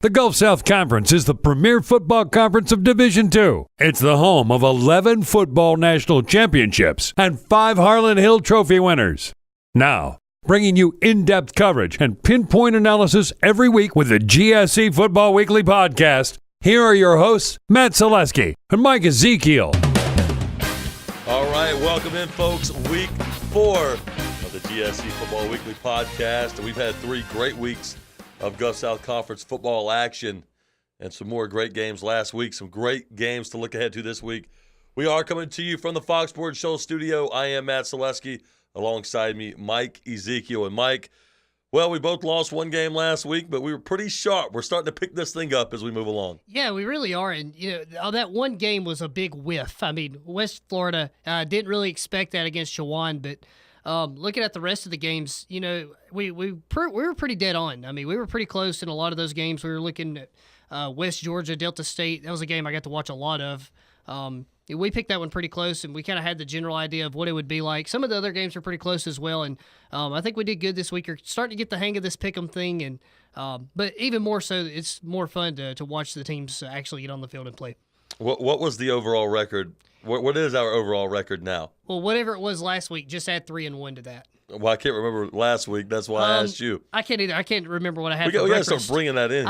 The Gulf South Conference is the premier football conference of Division II. It's the home of 11 football national championships and 5 Harlan Hill Trophy winners. Now, bringing you in-depth coverage and pinpoint analysis every week with the GSC Football Weekly podcast, here are your hosts, Matt Selesky and Mike Ezekiel. All right, welcome in, folks. Week 4 of the GSC Football Weekly podcast. We've had 3 great weeks of Gulf South Conference football action and some more great games last week, some great games to look ahead to this week. We are coming to you from the Fox Sports Show studio. I am Matt Selesky. Alongside me, Mike Ezekiel. And Mike, well, we both lost one game last week, but we were pretty sharp. We're starting to pick this thing up as we move along. Yeah, we really are. And, that one game was a big whiff. I mean, West Florida didn't really expect that against Chowan, but looking at the rest of the games, we were pretty dead on. I mean, we were pretty close in a lot of those games. We were looking at West Georgia, Delta State. That was a game I got to watch a lot of. We picked that one pretty close, and we kind of had the general idea of what it would be like. Some of the other games were pretty close as well, and I think we did good this week. We're starting to get the hang of this pick'em thing, and but even more so, it's more fun to watch the teams actually get on the field and play. What was the overall record? What is our overall record now? Well, whatever it was last week, just add 3-1 to that. Well, I can't remember last week. That's why I asked you. I can't either. I can't remember what I had we for got breakfast. to start bringing that in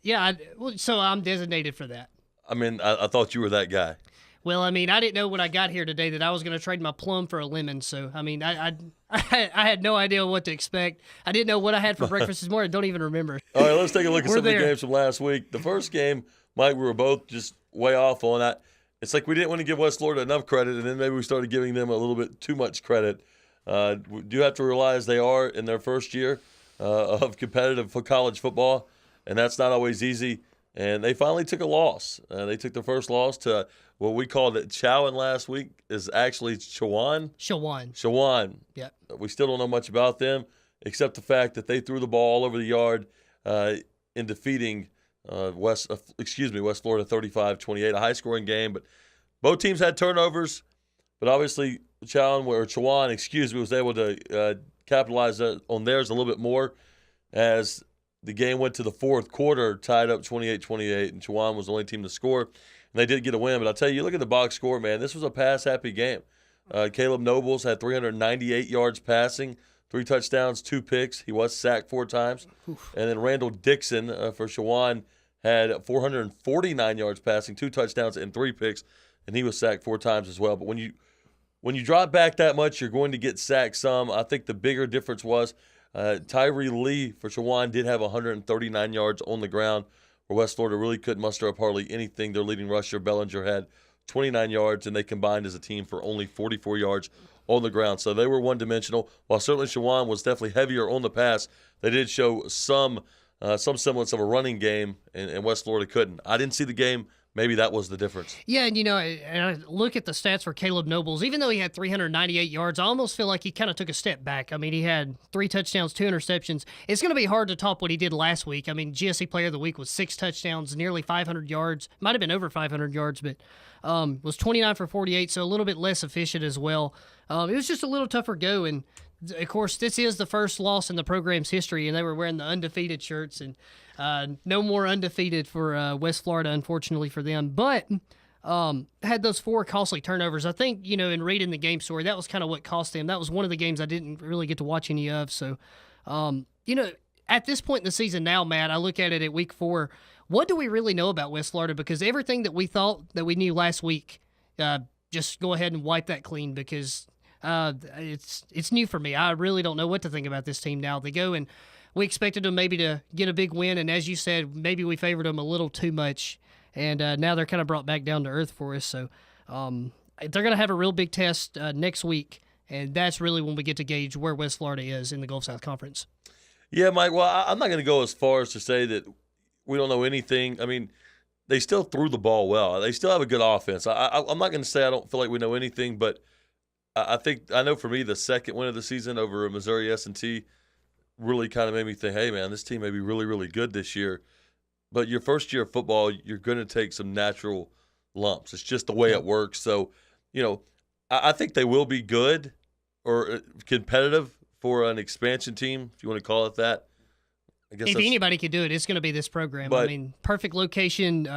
here. So I'm designated for that. I mean, I thought you were that guy. Well, I mean, I didn't know when I got here today that I was going to trade my plum for a lemon. So, I mean, I had no idea what to expect. I didn't know what I had for breakfast this morning. I don't even remember. All right, let's take a look at some of the games from last week. The first game, Mike, we were both just way off on that. It's like we didn't want to give West Florida enough credit, and then maybe we started giving them a little bit too much credit. We do have to realize they are in their first year of competitive college football, and that's not always easy. And they finally took a loss. They took the first loss to what we called it Chowan last week is actually Chowan. Chowan. Yeah. We still don't know much about them except the fact that they threw the ball all over the yard in defeating West Florida 35-28, a high-scoring game. But both teams had turnovers, but obviously Chowan was able to capitalize on theirs a little bit more as the game went to the fourth quarter, tied up 28-28, and Chowan was the only team to score. And they did get a win. But I'll tell you, look at the box score, man. This was a pass-happy game. Caleb Nobles had 398 yards passing, 3 touchdowns, 2 picks. He was sacked 4 times. Oof. And then Randall Dixon for Chowan had 449 yards passing, 2 touchdowns, and 3 picks. And he was sacked 4 times as well. But when you drop back that much, you're going to get sacked some. I think the bigger difference was Tyree Lee for Chowan did have 139 yards on the ground, where West Florida really couldn't muster up hardly anything. Their leading rusher, Bellinger, had 29 yards, and they combined as a team for only 44 yards on the ground. So they were one-dimensional. While certainly Chowan was definitely heavier on the pass, they did show some semblance of a running game, and West Florida couldn't. I didn't see the game. Maybe that was the difference. Yeah, and I look at the stats for Caleb Nobles. Even though he had 398 yards, I almost feel like he kind of took a step back. I mean, he had 3 touchdowns, 2 interceptions. It's going to be hard to top what he did last week. I mean, GSC Player of the Week was 6 touchdowns, nearly 500 yards. Might have been over 500 yards, but was 29 for 48, so a little bit less efficient as well. It was just a little tougher go, and of course, this is the first loss in the program's history, and they were wearing the undefeated shirts, and no more undefeated for West Florida, unfortunately for them. But had those 4 costly turnovers. I think, in reading the game story, that was kind of what cost them. That was one of the games I didn't really get to watch any of. So, at this point in the season now, Matt, I look at it at week 4. What do we really know about West Florida? Because everything that we thought that we knew last week, just go ahead and wipe that clean because it's new for me. I really don't know what to think about this team now. They go and we expected them maybe to get a big win, and as you said, maybe we favored them a little too much, and now they're kind of brought back down to earth for us. So they're going to have a real big test next week, and that's really when we get to gauge where West Florida is in the Gulf South Conference. Yeah, Mike, well, I'm not going to go as far as to say that we don't know anything. I mean, they still threw the ball well. They still have a good offense. I'm not going to say I don't feel like we know anything, but I know for me the second win of the season over Missouri S&T really kind of made me think, hey, man, this team may be really, really good this year. But your first year of football, you're going to take some natural lumps. It's just the way it works. So, I think they will be good or competitive for an expansion team, if you want to call it that. I guess if that's, anybody could do it, it's going to be this program. But- I mean, perfect location.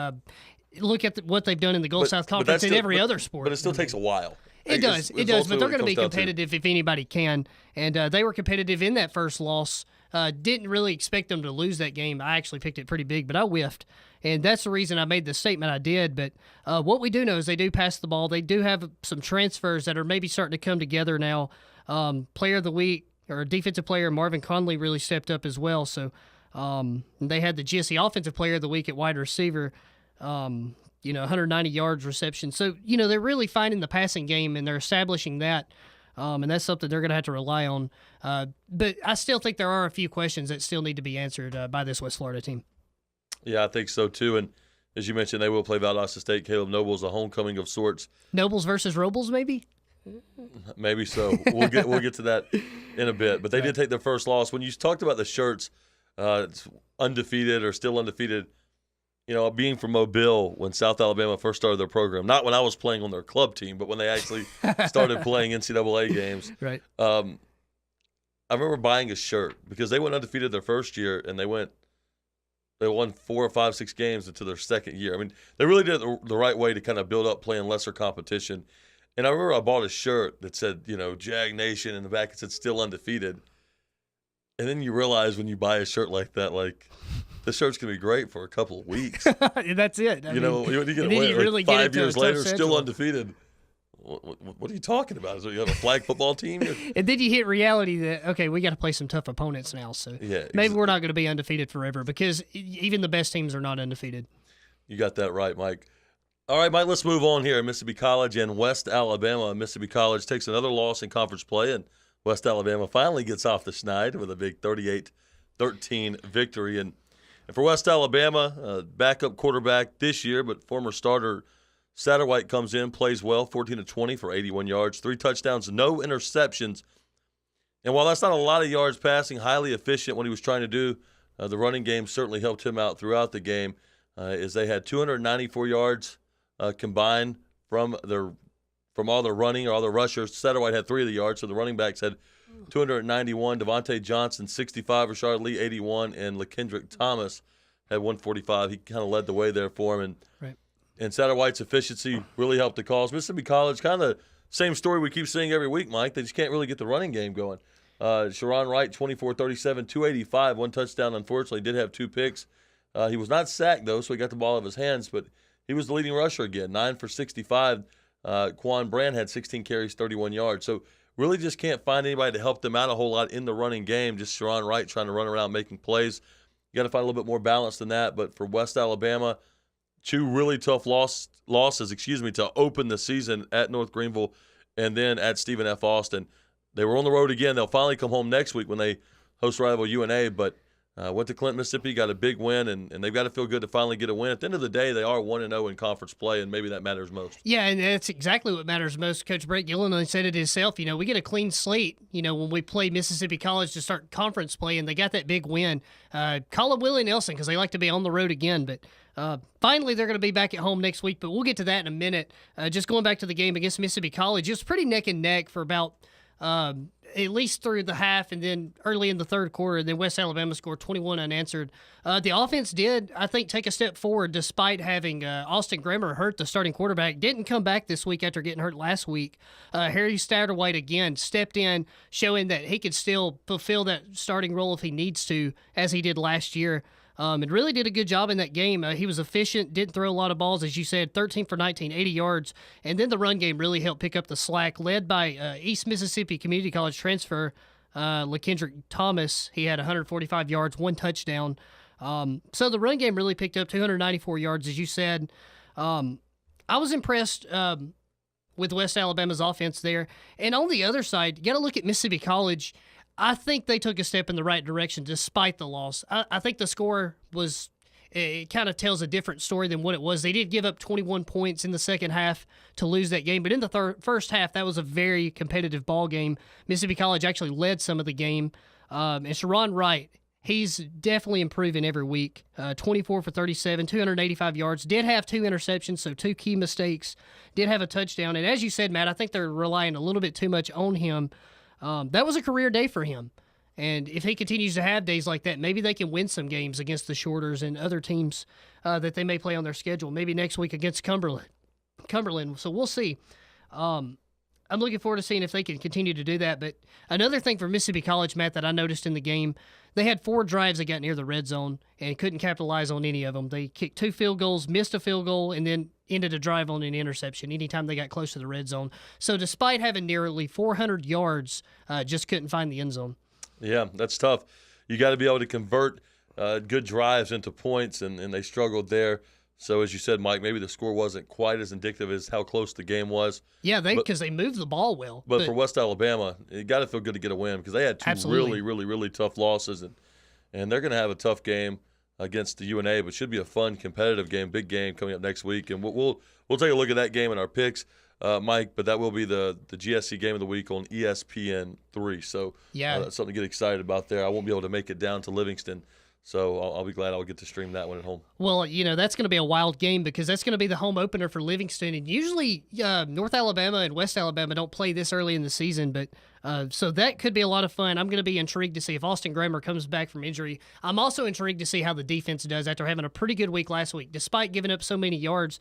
Look at what they've done in the Gulf South but Conference that's in still- every other sport. But it still takes a while. It does, It's but ultimately they're what it going to be comes down to. competitive if anybody can. And they were competitive in that first loss. Didn't really expect them to lose that game. I actually picked it pretty big, but I whiffed. And that's the reason I made the statement I did. But what we do know is they do pass the ball. They do have some transfers that are maybe starting to come together now. Player of the week or defensive player Marvin Conley really stepped up as well. So they had the GSC offensive player of the week at wide receiver. 190 yards reception. So, they're really finding the passing game, and they're establishing that. And that's something they're going to have to rely on. But I still think there are a few questions that still need to be answered by this West Florida team. Yeah, I think so too. And as you mentioned, they will play Valdosta State. Caleb Noble's a homecoming of sorts. Nobles versus Robles, maybe? Maybe so. We'll get to that in a bit. But they did take their first loss. When you talked about the shirts, it's undefeated or still undefeated. Being from Mobile when South Alabama first started their program, not when I was playing on their club team, but when they actually started playing NCAA games. Right. I remember buying a shirt because they went undefeated their first year, and they won 4 or 5, 6 games into their second year. I mean, they really did it the right way to kind of build up playing lesser competition. And I remember I bought a shirt that said, Jag Nation, in the back it said still undefeated. And then you realize when you buy a shirt like that, the shirt's going to be great for a couple of weeks. That's it. When you get you really get 5 into years a tough later, still schedule. undefeated. What are you talking about? Is it, you have a flag football team? And then you hit reality that, okay, we got to play some tough opponents now. So Yeah, maybe we're not going to be undefeated forever because even the best teams are not undefeated. You got that right, Mike. All right, Mike, let's move on here. Mississippi College and West Alabama. Mississippi College takes another loss in conference play, and West Alabama finally gets off the schneid with a big 38-13 victory. And for West Alabama, backup quarterback this year, but former starter Satterwhite comes in, plays well, 14-20 for 81 yards, 3 touchdowns, no interceptions. And while that's not a lot of yards passing, highly efficient when he was trying to do, the running game certainly helped him out throughout the game, as they had 294 yards combined from all their running or all the rushers. Satterwhite had 3 of the yards, so the running backs had 291. Devontae Johnson, 65. Rashard Lee, 81. And LaKendrick Thomas had 145. He kind of led the way there for him. And Satterwhite's efficiency really helped the cause. Mississippi College, kind of the same story we keep seeing every week, Mike. They just can't really get the running game going. Sharon Wright, 24-37, 285, 1 touchdown. Unfortunately, did have 2 picks. He was not sacked, though, so he got the ball out of his hands. But he was the leading rusher again, 9 for 65. Quan Brand had 16 carries, 31 yards. So really just can't find anybody to help them out a whole lot in the running game. Just Sharon Wright trying to run around making plays. You got to find a little bit more balance than that. But for West Alabama, 2 really tough losses, to open the season at North Greenville and then at Stephen F. Austin. They were on the road again. They'll finally come home next week when they host rival UNA, but went to Clinton, Mississippi, got a big win, and they've got to feel good to finally get a win. At the end of the day, they are 1-0 in conference play, and maybe that matters most. Yeah, and that's exactly what matters most. Coach Brett Gilliland said it himself. We get a clean slate, when we play Mississippi College to start conference play, and they got that big win. Call up Willie Nelson because they like to be on the road again, but finally they're going to be back at home next week, but we'll get to that in a minute. Just going back to the game against Mississippi College, it was pretty neck and neck for about at least through the half, and then early in the third quarter, and then West Alabama scored 21 unanswered. The offense did, I think, take a step forward despite having Austin Grimmer hurt, the starting quarterback. Didn't come back this week after getting hurt last week. Harry Satterwhite again stepped in, showing that he could still fulfill that starting role if he needs to, as he did last year. And really did a good job in that game. He was efficient, didn't throw a lot of balls, as you said, 13 for 19, 80 yards. And then the run game really helped pick up the slack, led by East Mississippi Community College transfer LaKendrick Thomas. He had 145 yards, 1 touchdown. So the run game really picked up 294 yards, as you said. I was impressed with West Alabama's offense there. And on the other side, you got to look at Mississippi College. I think they took a step in the right direction despite the loss. I think the score was, it kind of tells a different story than what it was. They did give up 21 points in the second half to lose that game, but in the first half, that was a very competitive ball game. Mississippi College actually led some of the game. And Sharon Wright, he's definitely improving every week. 24 for 37, 285 yards. Did have 2 interceptions, so 2 key mistakes. Did have a touchdown. And as you said, Matt, I think they're relying a little bit too much on him. That was a career day for him. And if he continues to have days like that, maybe they can win some games against the Shorters and other teams that they may play on their schedule. Maybe next week against Cumberland. So we'll see. I'm looking forward to seeing if they can continue to do that. But another thing for Mississippi College, Matt, that I noticed in the game, they had 4 drives that got near the red zone and couldn't capitalize on any of them. They kicked 2 field goals, missed a field goal, and then ended a drive on an interception anytime they got close to the red zone. So despite having nearly 400 yards, just couldn't find the end zone. Yeah, that's tough. You got to be able to convert good drives into points, and they struggled there. So as you said, Mike, maybe the score wasn't quite as indicative as how close the game was. Yeah, because they moved the ball well. But for West Alabama, it got to feel good to get a win because they had 2 really, really, really tough losses, and they're going to have a tough game against the UNA, but should be a fun, competitive game, big game coming up next week. And we'll take a look at that game in our picks, Mike. But that will be the GSC game of the week on ESPN3. So that's something to get excited about there. I won't be able to make it down to Livingston, so I'll be glad I'll get to stream that one at home. Well, that's going to be a wild game because that's going to be the home opener for Livingston. And usually North Alabama and West Alabama don't play this early in the season, but so that could be a lot of fun. I'm going to be intrigued to see if Austin Grammer comes back from injury. I'm also intrigued to see how the defense does after having a pretty good week last week. Despite giving up so many yards,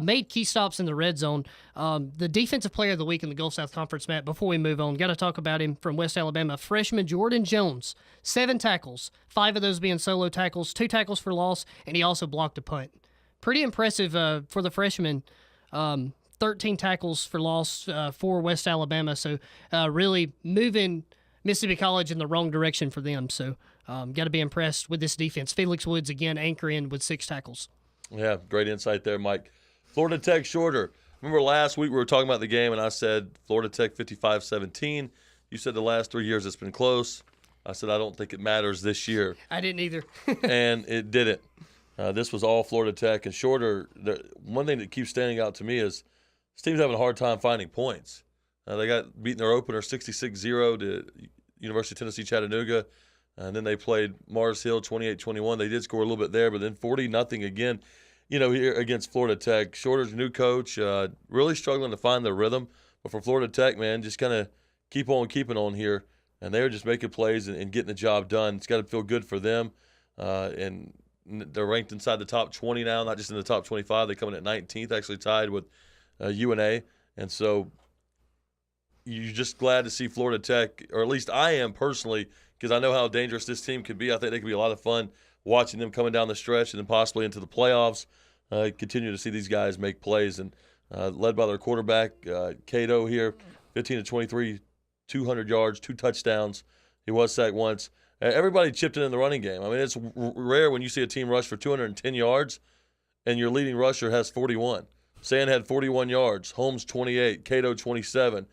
made key stops in the red zone. The defensive player of the week in the Gulf South Conference, Matt, before we move on, got to talk about him from West Alabama. Freshman Jordan Jones, 7 tackles, 5 of those being solo tackles, 2 tackles for loss, and he also blocked a punt. Pretty impressive for the freshman. 13 tackles for loss for West Alabama. So really moving Mississippi College in the wrong direction for them. So got to be impressed with this defense. Felix Woods, again, anchoring with 6 tackles. Yeah, great insight there, Mike. Florida Tech Shorter. Remember last week we were talking about the game, and I said Florida Tech 55-17. You said the last 3 years it's been close. I said I don't think it matters this year. I didn't either. And it didn't. This was all Florida Tech. And Shorter, one thing that keeps standing out to me is this team's having a hard time finding points. They got beaten their opener 66-0 to University of Tennessee Chattanooga. And then they played Mars Hill 28-21. They did score a little bit there, but then 40-0 again, here against Florida Tech. Shorter's new coach, really struggling to find their rhythm. But for Florida Tech, man, just kind of keep on keeping on here. And they're just making plays and getting the job done. It's got to feel good for them. And they're ranked inside the top 20 now, not just in the top 25. They come in at 19th, actually tied with UNA. And so you're just glad to see Florida Tech, or at least I am personally, because I know how dangerous this team could be. I think they could be a lot of fun watching them coming down the stretch and then possibly into the playoffs. Continue to see these guys make plays. And led by their quarterback, Cato here, 15-23, 200 yards, 2 touchdowns. He was sacked once. Everybody chipped in the running game. I mean, it's rare when you see a team rush for 210 yards and your leading rusher has 41. Sand had 41 yards. Holmes, 28. Cato, 27.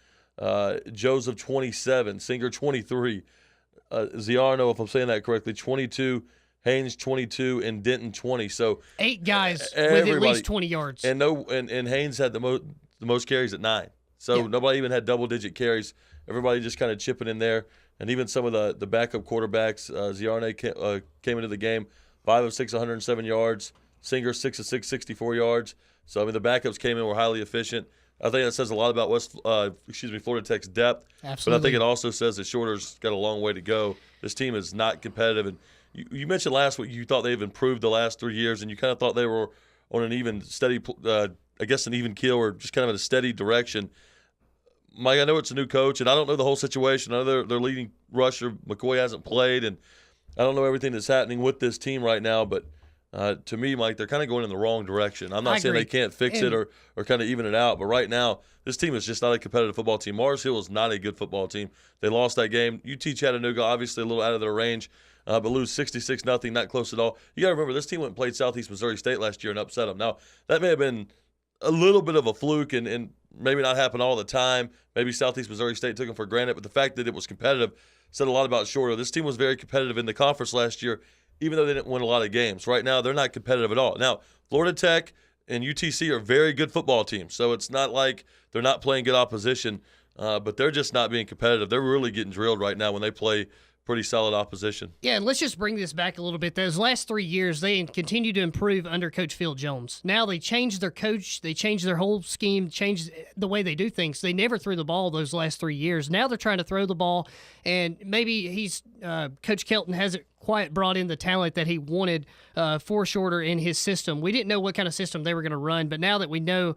Joseph, 27. Singer, 23. Ziarno, if I'm saying that correctly, 22. Haynes, 22. And Denton, 20. So 8 guys with at least 20 yards. And Haynes had the most carries at 9. So nobody even had double-digit carries. Everybody just kind of chipping in there. And even some of the backup quarterbacks, Ziarne came into the game, 5 of 6, 107 yards. Singer, 6 of 6, 64 yards. So, I mean, the backups came in, were highly efficient. I think that says a lot about Florida Tech's depth. Absolutely. But I think it also says that Shorter's got a long way to go. This team is not competitive. And you mentioned last week you thought they've improved the last 3 years, and you kind of thought they were on an even steady, an even keel or just kind of in a steady direction. Mike, I know it's a new coach, and I don't know the whole situation. I know their leading rusher, McCoy, hasn't played, and I don't know everything that's happening with this team right now. But to me, Mike, they're kind of going in the wrong direction. I'm not saying they can't fix it or kind of even it out, but right now, this team is just not a competitive football team. Mars Hill is not a good football team. They lost that game. UT Chattanooga, obviously a little out of their range, but lose 66-0, not close at all. You got to remember, this team went and played Southeast Missouri State last year and upset them. Now, that may have been a little bit of a fluke and maybe not happen all the time. Maybe Southeast Missouri State took them for granted, but the fact that it was competitive said a lot about Shorter. This team was very competitive in the conference last year, even though they didn't win a lot of games. Right now, they're not competitive at all. Now, Florida Tech and UTC are very good football teams, so it's not like they're not playing good opposition, but they're just not being competitive. They're really getting drilled right now when they play pretty solid opposition. Yeah, and let's just bring this back a little bit. Those last 3 years, they continue to improve under Coach Phil Jones. Now they changed their coach, they changed their whole scheme, changed the way they do things. They never threw the ball those last 3 years. Now they're trying to throw the ball, and maybe Coach Kelton hasn't quite brought in the talent that he wanted for Shorter in his system. We didn't know what kind of system they were going to run, but now that we know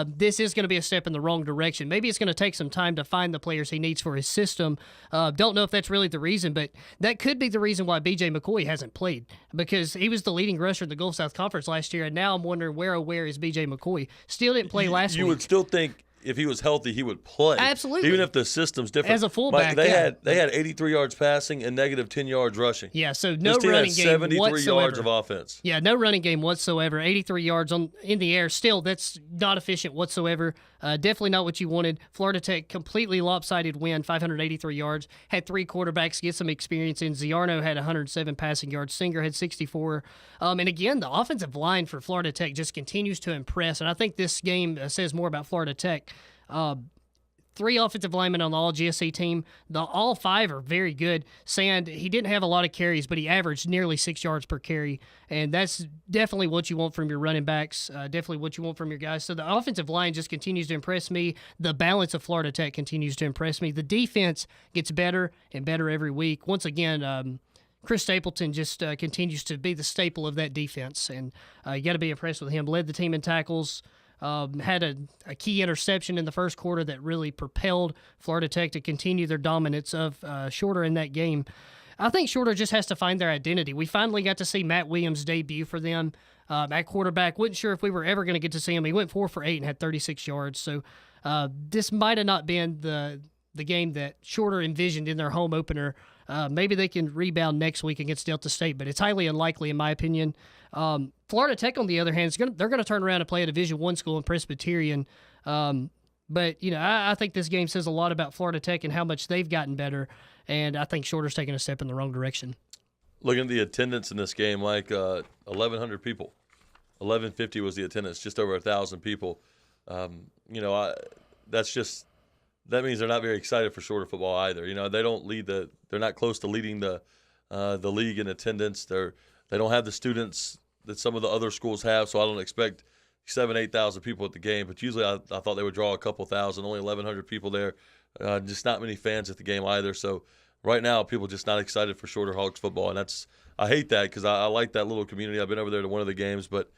this is going to be a step in the wrong direction, maybe it's going to take some time to find the players he needs for his system. Don't know if that's really the reason, but that could be the reason why B.J. McCoy hasn't played, because he was the leading rusher in the Gulf South Conference last year, and now I'm wondering where is B.J. McCoy? Still didn't play last week. You would still think if he was healthy, he would play. Absolutely. Even if the system's different. As a fullback, they had 83 yards passing and negative 10 yards rushing. Yeah, so no this team running had game 73 whatsoever. yards of offense. Yeah, no running game whatsoever. 83 yards in the air. Still, that's not efficient whatsoever. Definitely not what you wanted. Florida Tech, completely lopsided win, 583 yards. Had 3 quarterbacks get some experience in. Ziarno had 107 passing yards. Singer had 64. And again, the offensive line for Florida Tech just continues to impress. And I think this game says more about Florida Tech. 3 offensive linemen on the all GSC team. All 5 are very good. Sand, he didn't have a lot of carries, but he averaged nearly 6 yards per carry. And that's definitely what you want from your running backs, definitely what you want from your guys. So the offensive line just continues to impress me. The balance of Florida Tech continues to impress me. The defense gets better and better every week. Once again, Chris Stapleton just continues to be the staple of that defense. And you got to be impressed with him. Led the team in tackles. Had a key interception in the first quarter that really propelled Florida Tech to continue their dominance of Shorter in that game. I think Shorter just has to find their identity. We finally got to see Matt Williams debut for them at quarterback. Wasn't sure if we were ever going to get to see him. He went 4 for 8 and had 36 yards. So this might have not been the game that Shorter envisioned in their home opener. Maybe they can rebound next week against Delta State, but it's highly unlikely in my opinion. Florida Tech, on the other hand, they're going to turn around and play a Division I school in Presbyterian. But, I think this game says a lot about Florida Tech and how much they've gotten better, and I think Shorter's taking a step in the wrong direction. Looking at the attendance in this game, 1,100 people. 1,150 was the attendance, just over 1,000 people. That means they're not very excited for Shorter football either. They don't they're not close to leading the league in attendance. They don't have the students that some of the other schools have, so I don't expect 8,000 people at the game. But usually I thought they would draw a couple thousand, only 1,100 people there. Just not many fans at the game either. So right now, people just not excited for Shorter Hogs football, and I hate that because I like that little community. I've been over there to one of the games, but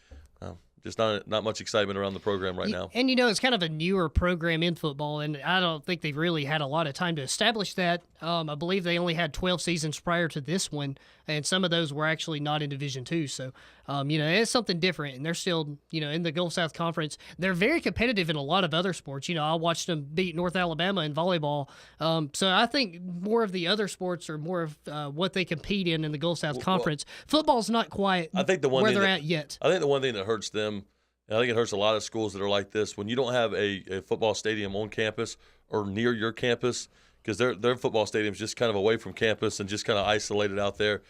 just not much excitement around the program right now. And, it's kind of a newer program in football, and I don't think they've really had a lot of time to establish that. I believe they only had 12 seasons prior to this one, and some of those were actually not in Division II. So, it's something different, and they're still, in the Gulf South Conference. They're very competitive in a lot of other sports. I watched them beat North Alabama in volleyball. So I think more of the other sports are more of what they compete in the Gulf South Conference. Football's not quite where they're at yet. I think the one thing that hurts them, and I think it hurts a lot of schools that are like this, when you don't have a football stadium on campus or near your campus, because their football stadium's just kind of away from campus and just kind of isolated out there.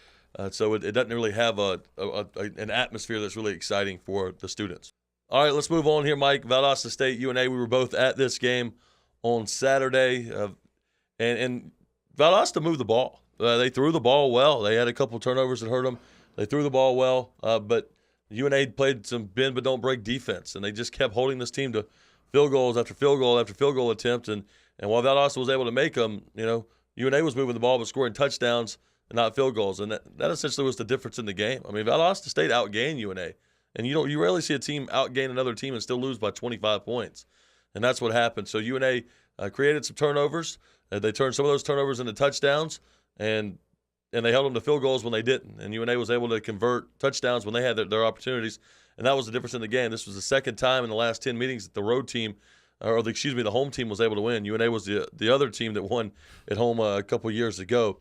So it doesn't really have an atmosphere that's really exciting for the students. All right, let's move on here, Mike. Valdosta State, UNA, we were both at this game on Saturday. And Valdosta moved the ball. They threw the ball well. They had a couple turnovers that hurt them. They threw the ball well, but UNA played some bend but don't break defense, and they just kept holding this team to field goals after field goal after field goal attempt. And while Valdosta was able to make them, UNA was moving the ball but scoring touchdowns and not field goals. And that essentially was the difference in the game. I mean, Valdosta State outgained UNA. And you rarely see a team outgain another team and still lose by 25 points. And that's what happened. So UNA created some turnovers. They turned some of those turnovers into touchdowns, and they held them to field goals when they didn't. And UNA was able to convert touchdowns when they had their opportunities. And that was the difference in the game. This was the second time in the last 10 meetings that the home team was able to win. UNA was the other team that won at home a couple years ago.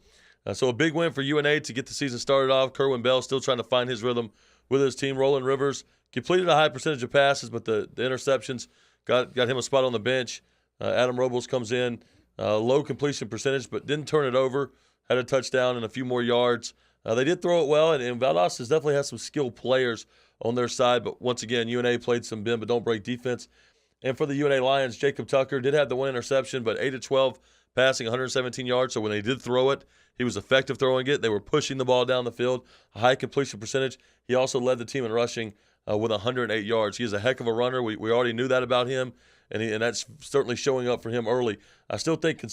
So a big win for UNA to get the season started off. Kerwin Bell still trying to find his rhythm with his team. Roland Rivers completed a high percentage of passes, but the interceptions got him a spot on the bench. Adam Robles comes in, low completion percentage, but didn't turn it over. Had a touchdown and a few more yards. They did throw it well, and Valdosta definitely has some skilled players on their side. But once again, UNA played some bend but don't break defense. And for the UNA Lions, Jacob Tucker did have the one interception, but 8 of 12 passing 117 yards. So when they did throw it, he was effective throwing it. They were pushing the ball down the field, a high completion percentage. He also led the team in rushing with 108 yards. He is a heck of a runner. We already knew that about him, and that's certainly showing up for him early. I still think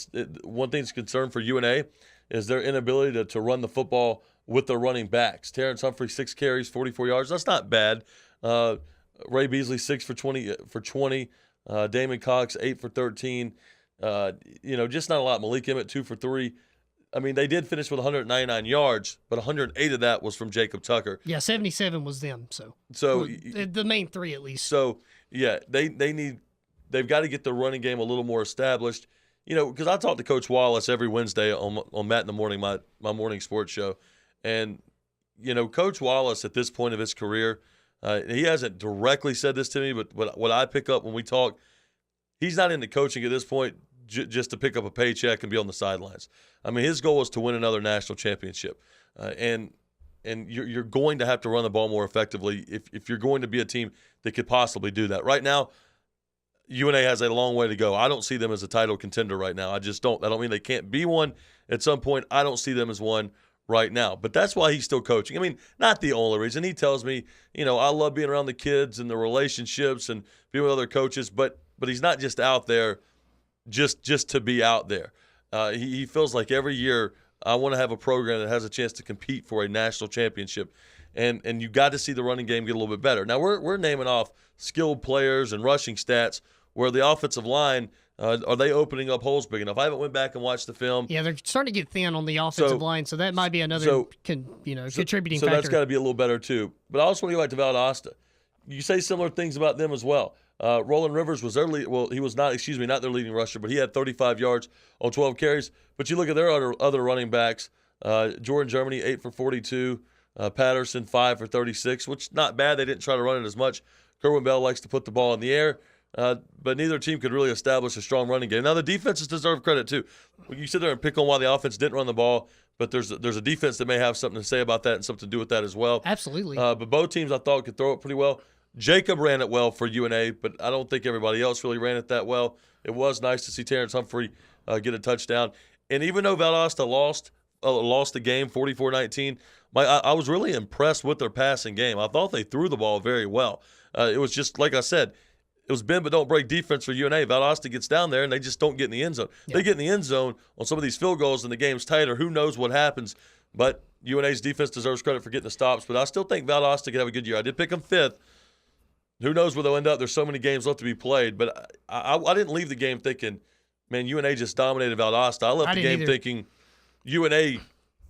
one thing that's concerned for UNA is their inability to run the football with their running backs. Terrence Humphrey, 6 carries, 44 yards. That's not bad. Ray Beasley, 6 for 20. Damon Cox, 8 for 13. Just not a lot. Malik Emmett, 2 for 3. I mean, they did finish with 199 yards, but 108 of that was from Jacob Tucker. Yeah, 77 was them. So the main 3 at least. So yeah, they've got to get the running game a little more established. Because I talk to Coach Wallace every Wednesday on Matt in the Morning, my morning sports show, and Coach Wallace at this point of his career, he hasn't directly said this to me, but what I pick up when we talk, he's not into coaching at this point just to pick up a paycheck and be on the sidelines. I mean, his goal is to win another national championship, and you're going to have to run the ball more effectively if you're going to be a team that could possibly do that. Right now, UNA has a long way to go. I don't see them as a title contender right now. I just don't. I don't mean they can't be one at some point. I don't see them as one right now. But that's why he's still coaching. I mean, not the only reason. He tells me, I love being around the kids and the relationships and being with other coaches, but he's not just out there just to be out there. He feels like every year I want to have a program that has a chance to compete for a national championship. And you got to see the running game get a little bit better. Now, we're naming off skilled players and rushing stats where the offensive line, are they opening up holes big enough? I haven't went back and watched the film. Yeah, they're starting to get thin on the offensive line, so that might be another contributing factor. So that's got to be a little better too. But I also want to go back to Valdosta. You say similar things about them as well. Roland Rivers was their lead. Well, he was not their leading rusher, but he had 35 yards on 12 carries. But you look at their other running backs. Jordan Germany, 8 for 42. Patterson, 5 for 36, which not bad. They didn't try to run it as much. Kerwin Bell likes to put the ball in the air. But neither team could really establish a strong running game. Now, the defenses deserve credit, too. You sit there and pick on why the offense didn't run the ball, but there's a defense that may have something to say about that and something to do with that as well. Absolutely. But both teams, I thought, could throw it pretty well. Jacob ran it well for UNA, but I don't think everybody else really ran it that well. It was nice to see Terrence Humphrey get a touchdown. And even though Valdosta lost the game 44-19, I was really impressed with their passing game. I thought they threw the ball very well. It was just, like I said, it was bend but don't break defense for UNA. Valdosta gets down there, and they just don't get in the end zone. Yeah. They get in the end zone on some of these field goals, and the game's tighter. Who knows what happens? But UNA's defense deserves credit for getting the stops. But I still think Valdosta could have a good year. I did pick them 5th. Who knows where they'll end up? There's so many games left to be played. But I didn't leave the game thinking, man, UNA just dominated Valdosta. I left the game thinking UNA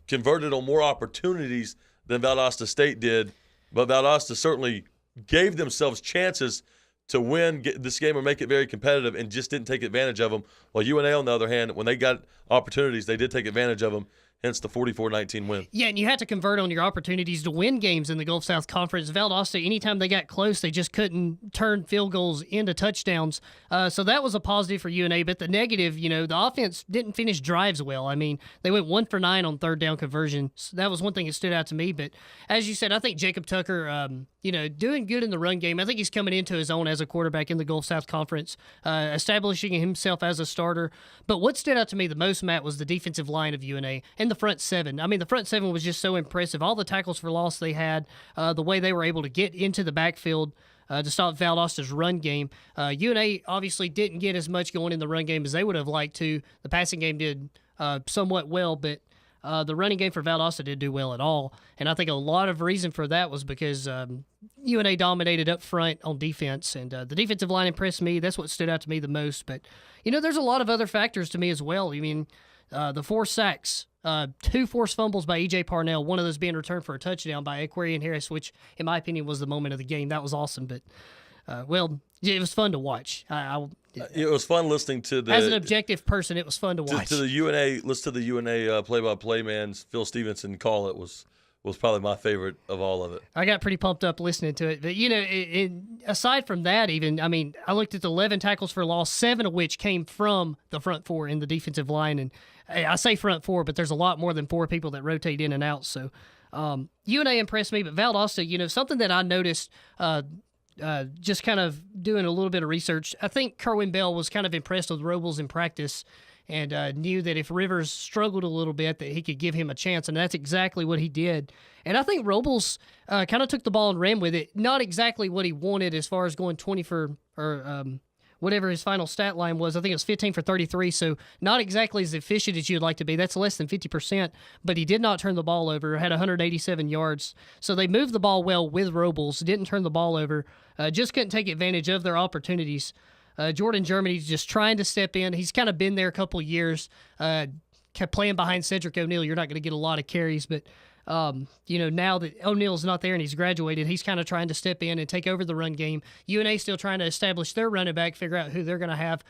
converted on more opportunities than Valdosta State did. But Valdosta certainly gave themselves chances to win this game or make it very competitive and just didn't take advantage of them. While UNA, on the other hand, when they got opportunities, they did take advantage of them, hence the 44-19 win. Yeah, and you had to convert on your opportunities to win games in the Gulf South Conference. Valdosta, anytime they got close, they just couldn't turn field goals into touchdowns. So that was a positive for UNA. But the negative, the offense didn't finish drives well. I mean, they went 1 for 9 on third down conversion. So that was one thing that stood out to me. But as you said, I think Jacob Tucker, doing good in the run game. I think he's coming into his own as a quarterback in the Gulf South Conference, establishing himself as a starter. But what stood out to me the most, Matt, was the defensive line of UNA and the front seven. I mean, the front seven was just so impressive. All the tackles for loss they had, the way they were able to get into the backfield to stop Valdosta's run game. UNA obviously didn't get as much going in the run game as they would have liked to. The passing game did somewhat well, but the running game for Valdosta didn't do well at all. And I think a lot of reason for that was because UNA dominated up front on defense, and the defensive line impressed me. That's what stood out to me the most. But, there's a lot of other factors to me as well. I mean, the 4 sacks, 2 forced fumbles by E.J. Parnell, one of those being returned for a touchdown by Aquarian Harris, which, in my opinion, was the moment of the game. That was awesome. But, it was fun to watch. It was fun listening to the. As an objective person, it was fun to watch. Listen to the UNA play-by-play man, Phil Stevenson, call it was probably my favorite of all of it. I got pretty pumped up listening to it. But, aside from that even, I mean, I looked at the 11 tackles for loss, 7 of which came from the front 4 in the defensive line. And I say front 4, but there's a lot more than 4 people that rotate in and out. So UNA impressed me. But Valdosta, something that I noticed just kind of doing a little bit of research, I think Kerwin Bell was kind of impressed with Robles in practice. and knew that if Rivers struggled a little bit, that he could give him a chance, and that's exactly what he did. And I think Robles kind of took the ball and ran with it. Not exactly what he wanted as far as going 20 for whatever his final stat line was. I think it was 15 for 33, so not exactly as efficient as you'd like to be. That's less than 50%, but he did not turn the ball over, had 187 yards. So they moved the ball well with Robles, didn't turn the ball over, just couldn't take advantage of their opportunities. Jordan Germany's just trying to step in. He's kind of been there a couple years, kept playing behind Cedric O'Neal. You're not going to get a lot of carries, but now that O'Neal's not there and he's graduated, he's kind of trying to step in and take over the run game. UNA still trying to establish their running back, figure out who they're going to have.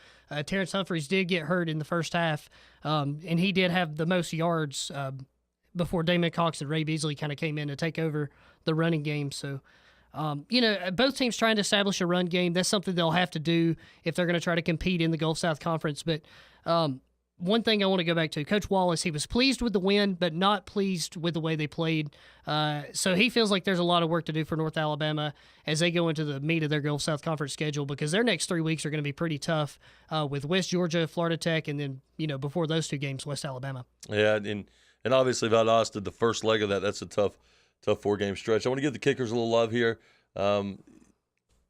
Terrence Humphreys did get hurt in the first half, and he did have the most yards before Damon Cox and Ray Beasley kind of came in to take over the running game. So, both teams trying to establish a run game. That's something they'll have to do if they're going to try to compete in the Gulf South Conference. But one thing I want to go back to, Coach Wallace, he was pleased with the win, but not pleased with the way they played. So he feels like there's a lot of work to do for North Alabama as they go into the meat of their Gulf South Conference schedule, because their next 3 weeks are going to be pretty tough with West Georgia, Florida Tech, and then, before those 2 games, West Alabama. Yeah, and obviously Valdosta did the first leg of that. That's a tough 4-game stretch. I want to give the kickers a little love here.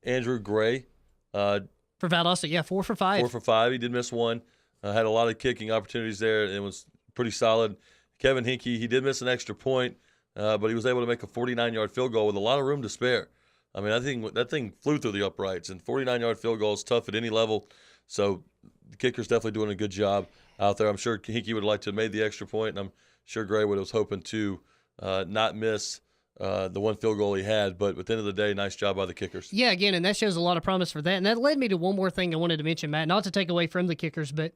Andrew Gray. For Valdosta, 4 for 5. 4 for 5. He did miss one. Had a lot of kicking opportunities there and was pretty solid. Kevin Hinkey, he did miss an extra point, but he was able to make a 49-yard field goal with a lot of room to spare. I mean, that thing flew through the uprights, and 49-yard field goal is tough at any level. So the kicker's definitely doing a good job out there. I'm sure Hinkey would like to have made the extra point, and I'm sure Gray was hoping to not miss the one field goal he had, but at the end of the day, nice job by the kickers. Yeah, again, and that shows a lot of promise for that. And that led me to one more thing I wanted to mention, Matt, not to take away from the kickers, but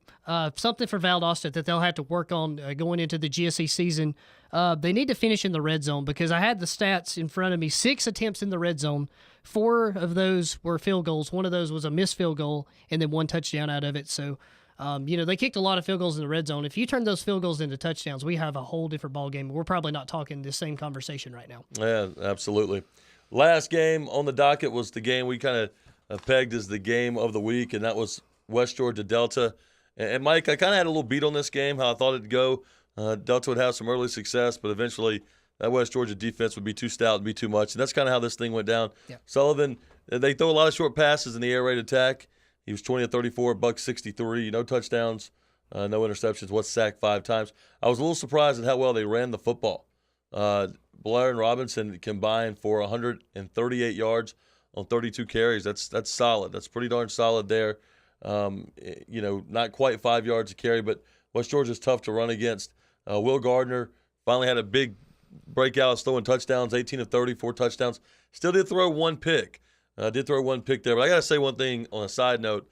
something for Valdosta that they'll have to work on going into the GSC season. They need to finish in the red zone, because I had the stats in front of me. 6 attempts in the red zone. 4 of those were field goals. One of those was a missed field goal, and then 1 touchdown out of it. So, they kicked a lot of field goals in the red zone. If you turn those field goals into touchdowns, we have a whole different ball game. We're probably not talking the same conversation right now. Yeah, absolutely. Last game on the docket was the game we kind of pegged as the game of the week, and that was West Georgia Delta. And Mike, I kind of had a little beat on this game, how I thought it'd go. Delta would have some early success, but eventually that West Georgia defense would be too stout and be too much. And that's kind of how this thing went down. Yeah. Sullivan, they throw a lot of short passes in the air raid attack. He was 20 of 34, $163, no touchdowns, no interceptions, was sacked 5 times. I was a little surprised at how well they ran the football. Blair and Robinson combined for 138 yards on 32 carries. That's solid. That's pretty darn solid there. Not quite 5 yards a carry, but West Georgia's tough to run against. Will Gardner finally had a big breakout, throwing touchdowns, 18 of 34 touchdowns. Still did throw 1 pick. Did throw 1 pick there. But I got to say one thing on a side note.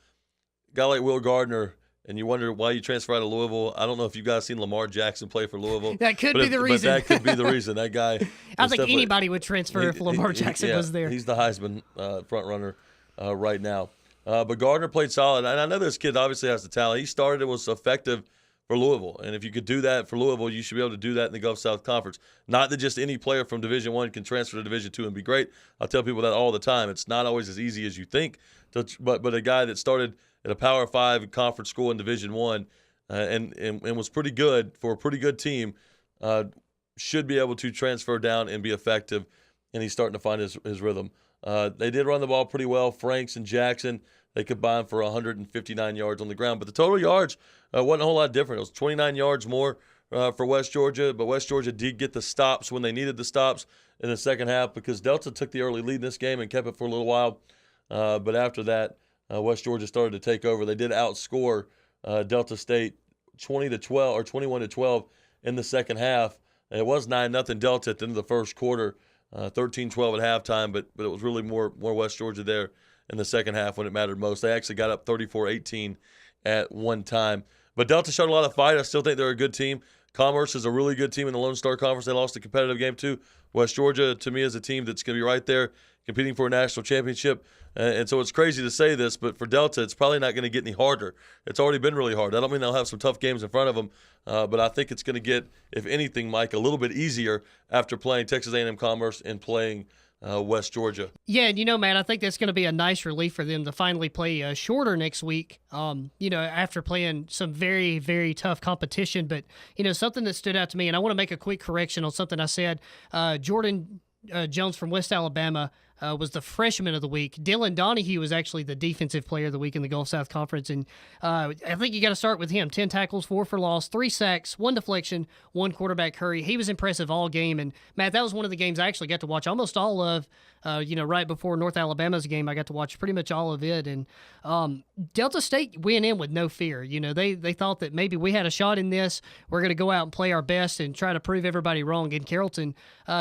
A guy like Will Gardner, and you wonder why you transfer out of Louisville. I don't know if you guys seen Lamar Jackson play for Louisville. That could be the reason. But that could be the reason. That guy. I think anybody would transfer if Lamar Jackson was there. He's the Heisman front runner right now. But Gardner played solid. And I know this kid obviously has the talent. He started and was effective for Louisville. And if you could do that for Louisville, you should be able to do that in the Gulf South Conference. Not that just any player from Division I can transfer to Division II and be great. I tell people that all the time. It's not always as easy as you think. But a guy that started at a Power 5 conference school in Division I and was pretty good for a pretty good team should be able to transfer down and be effective. And he's starting to find his rhythm. They did run the ball pretty well. Franks and Jackson, they combined for 159 yards on the ground. But the total yards wasn't a whole lot different. It was 29 yards more for West Georgia. But West Georgia did get the stops when they needed the stops in the second half, because Delta took the early lead in this game and kept it for a little while. But after that, West Georgia started to take over. They did outscore Delta State 20-12 or 21-12 in the second half. And it was 9-0 Delta at the end of the first quarter, 13-12 at halftime. But it was really more West Georgia there in the second half when it mattered most. They actually got up 34-18 at one time. But Delta showed a lot of fight. I still think they're a good team. Commerce is a really good team in the Lone Star Conference. They lost a competitive game too. West Georgia, to me, is a team that's going to be right there competing for a national championship. And so it's crazy to say this, but for Delta, it's probably not going to get any harder. It's already been really hard. I don't mean they'll have some tough games in front of them, but I think it's going to get, if anything, Mike, a little bit easier after playing Texas A&M Commerce and playing West Georgia. Yeah, and Matt, I think that's going to be a nice relief for them to finally play shorter next week. After playing some very, very tough competition. But something that stood out to me, and I want to make a quick correction on something I said. Jordan Jones from West Alabama was the freshman of the week. Dylan Donahue was actually the defensive player of the week in the Gulf South Conference. And I think you got to start with him. 10 tackles, 4 for loss, 3 sacks, 1 deflection, 1 quarterback hurry. He was impressive all game. And, Matt, that was one of the games I actually got to watch almost all of. Right before North Alabama's game, I got to watch pretty much all of it. And Delta State went in with no fear. They thought that maybe we had a shot in this. We're going to go out and play our best and try to prove everybody wrong. And Carrollton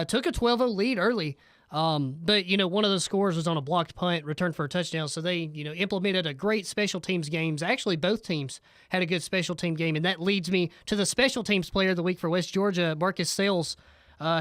took a 12-0 lead early. But one of those scores was on a blocked punt, returned for a touchdown. So they, implemented a great special teams games. Actually, both teams had a good special team game. And that leads me to the special teams player of the week for West Georgia, Marcus Sales.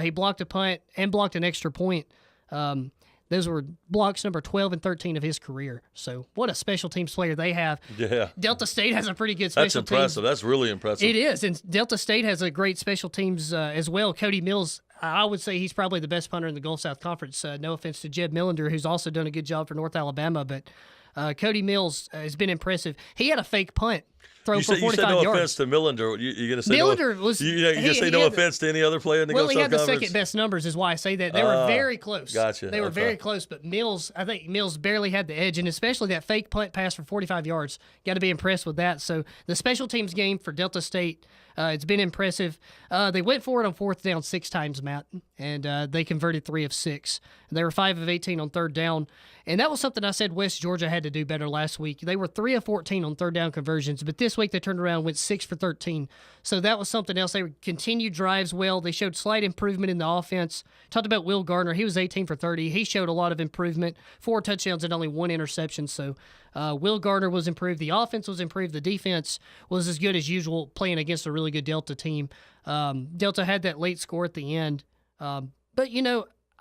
He blocked a punt and blocked an extra point. Those were blocks number 12 and 13 of his career. So what a special teams player they have. Yeah. Delta State has a pretty good special teams. That's impressive. That's really impressive. It is. And Delta State has a great special teams as well. Cody Mills, I would say he's probably the best punter in the Gulf South Conference. No offense to Jeb Millender, who's also done a good job for North Alabama. But Cody Mills has been impressive. He had a fake punt throw for 45 yards. You said no offense to Millender. You're going to say Millender was. You're going to say no offense to any other player in the Gulf South Conference? Well, he had the second best numbers, is why I say that. They were very close. Gotcha. They were very close, but I think Mills barely had the edge, and especially that fake punt pass for 45 yards. Got to be impressed with that. So the special teams game for Delta State, it's been impressive. They went for it on 4th down 6 times, Matt, and they converted 3 of 6. They were 5 of 18 on 3rd down, and that was something I said West Georgia had to do better last week. They were 3 of 14 on 3rd down conversions, but this week they turned around and went 6 for 13. So that was something else. They continued drives well. They showed slight improvement in the offense. Talked about Will Gardner. He was 18 for 30. He showed a lot of improvement. 4 touchdowns and only 1 interception. So Will Gardner was improved. The offense was improved. The defense was as good as usual, playing against a really good Delta team. Delta had that late score at the end. But,